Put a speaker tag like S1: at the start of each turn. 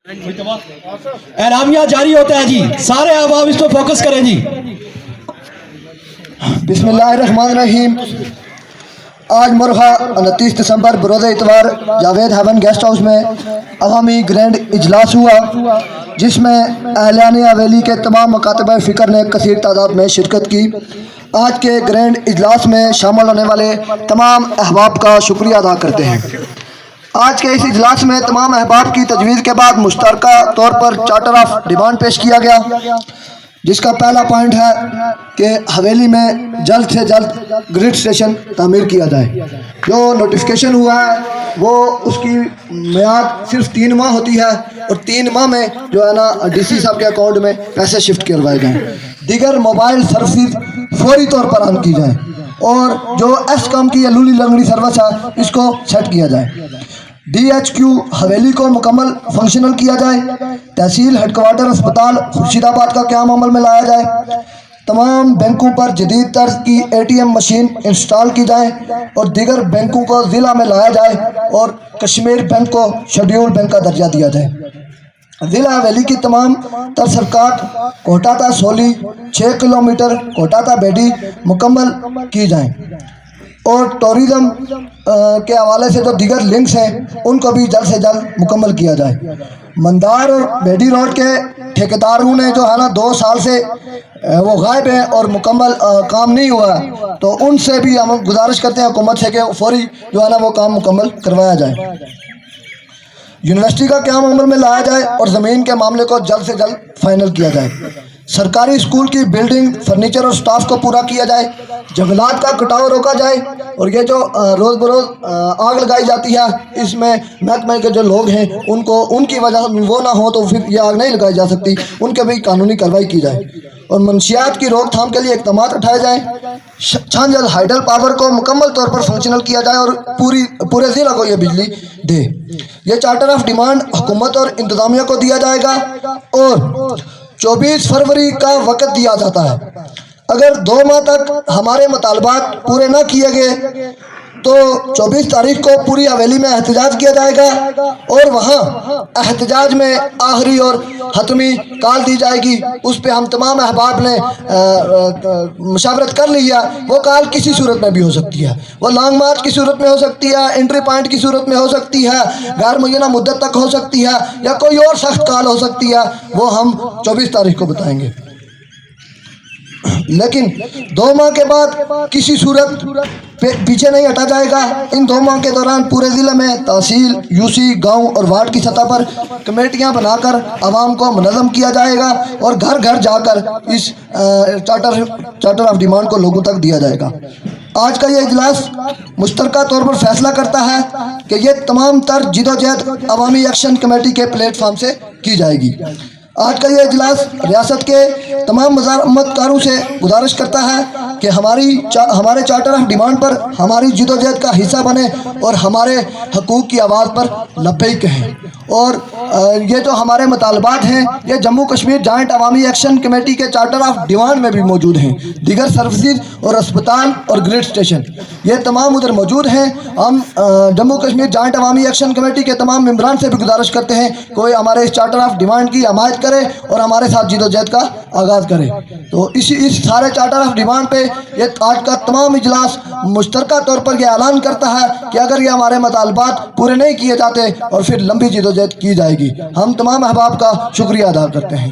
S1: اعلامیہ جاری ہوتا ہے جی، سارے احباب اس پہ فوکس کریں جی۔
S2: بسم اللہ الرحمن الرحیم۔ آج مرغہ 29 دسمبر بروز اتوار جاوید ہیون گیسٹ ہاؤس میں عوامی گرینڈ اجلاس ہوا، جس میں اہلیان حویلی کے تمام مکاتب فکر نے کثیر تعداد میں شرکت کی۔ آج کے گرینڈ اجلاس میں شامل ہونے والے تمام احباب کا شکریہ ادا کرتے ہیں۔ آج کے اس اجلاس میں تمام احباب کی تجویز کے بعد مشترکہ طور پر چارٹر آف ڈیمانڈ پیش کیا گیا، جس کا پہلا پوائنٹ ہے کہ حویلی میں جلد سے جلد گریڈ اسٹیشن تعمیر کیا جائے۔ جو نوٹیفیکیشن ہوا ہے وہ اس کی میعاد صرف 3 ماہ ہوتی ہے، اور 3 ماہ میں جو ہے نا ڈی سی صاحب کے اکاؤنٹ میں پیسے شفٹ کروائے جائیں۔ دیگر موبائل سروسز فوری طور پر آن کی جائیں، اور جو ایس کام کی یا لولی لنگڑی سروس ہے اس کو سیٹ کیا جائے۔ ڈی ایچ کیو حویلی کو مکمل فنکشنل کیا جائے۔ تحصیل ہیڈ کوارٹر اسپتال خورشید آباد کا قیام عمل میں لایا جائے۔ تمام بینکوں پر جدید طرز کی ATM مشین انسٹال کی جائیں، اور دیگر بینکوں کو ضلع میں لایا جائے، اور کشمیر بینک کو شیڈیول بینک کا درجہ دیا جائے۔ ضلع حویلی کی تمام تر سڑکات کوٹا تا سولی 6 کلومیٹر کوٹا تا بیڈی مکمل کی جائیں، اور ٹوریزم کے حوالے سے جو دیگر لنکس ہیں ان کو بھی جلد سے جلد مکمل کیا جائے۔ مندار اور بیڈی روڈ کے ٹھیکیداروں نے جو ہے نا 2 سال سے وہ غائب ہیں اور مکمل کام نہیں ہوا ہے، تو ان سے بھی ہم گزارش کرتے ہیں حکومت سے کہ فوری جو ہے نا وہ کام مکمل کروایا جائے۔ یونیورسٹی کا قیام عمل میں لایا جائے، اور زمین کے معاملے کو جلد سے جلد فائنل کیا جائے۔ سرکاری اسکول کی بلڈنگ فرنیچر اور سٹاف کو پورا کیا جائے۔ جنگلات کا کٹاؤ روکا جائے، اور یہ جو روز بروز آگ لگائی جاتی ہے اس میں محکمے کے جو لوگ ہیں ان کی وجہ وہ نہ ہو تو پھر یہ آگ نہیں لگائی جا سکتی، ان کے بھی قانونی کارروائی کی جائے، اور منشیات کی روک تھام کے لیے اقدامات اٹھائے جائیں۔ چھانجل ہائیڈل پاور کو مکمل طور پر فنکشنل کیا جائے، اور پورے ضلع کو یہ بجلی دے۔ یہ چارٹر آف ڈیمانڈ حکومت اور انتظامیہ کو دیا جائے گا، اور 24 فروری کا وقت دیا جاتا ہے۔ اگر 2 ماہ تک ہمارے مطالبات پورے نہ کیے گئے تو 24 تاریخ کو پوری حویلی میں احتجاج کیا جائے گا، اور وہاں احتجاج میں آخری اور حتمی کال دی جائے گی۔ اس پہ ہم تمام احباب نے مشاورت کر لی ہے۔ وہ کال کسی صورت میں بھی ہو سکتی ہے، وہ لانگ مارچ کی صورت میں ہو سکتی ہے، انٹری پوائنٹ کی صورت میں ہو سکتی ہے، غیر معینہ مدت تک ہو سکتی ہے، یا کوئی اور سخت کال ہو سکتی ہے، وہ ہم 24 تاریخ کو بتائیں گے۔ لیکن 2 ماہ کے بعد کسی صورت پیچھے نہیں ہٹا جائے گا۔ ان 2 ماہ کے دوران پورے ضلع میں تحصیل، UC، گاؤں اور وارڈ کی سطح پر کمیٹیاں بنا کر عوام کو منظم کیا جائے گا، اور گھر گھر جا کر اس چارٹر آف ڈیمانڈ کو لوگوں تک دیا جائے گا۔ آج کا یہ اجلاس مشترکہ طور پر فیصلہ کرتا ہے کہ یہ تمام تر جدوجہد عوامی ایکشن کمیٹی کے پلیٹ فارم سے کی جائے گی۔ آج کا یہ اجلاس ریاست کے تمام مزاحمت کاروں سے گزارش کرتا ہے کہ ہمارے چارٹر آف ڈیمانڈ پر ہماری جدوجہد کا حصہ بنے، اور ہمارے حقوق کی آواز پر لبیک کہیں۔ اور یہ جو ہمارے مطالبات ہیں یہ جموں کشمیر جوائنٹ عوامی ایکشن کمیٹی کے چارٹر آف ڈیمانڈ میں بھی موجود ہیں۔ دیگر سروسز اور اسپتال اور گریڈ اسٹیشن یہ تمام ادھر موجود ہیں۔ ہم جموں کشمیر جوائنٹ عوامی ایکشن کمیٹی کے تمام ممبران سے بھی گزارش کرتے ہیں کوئی ہمارے اس چارٹر آف ڈیمانڈ کی حمایت کرے اور ہمارے ساتھ جدوجہد کا آغاز کرے۔ تو اس سارے چارٹر آف ڈیمانڈ پہ یہ آج کا تمام اجلاس مشترکہ طور پر یہ اعلان کرتا ہے کہ اگر یہ ہمارے مطالبات پورے نہیں کیے جاتے اور پھر لمبی جدوجہد کی جائے گی۔ ہم تمام احباب کا شکریہ ادا کرتے ہیں۔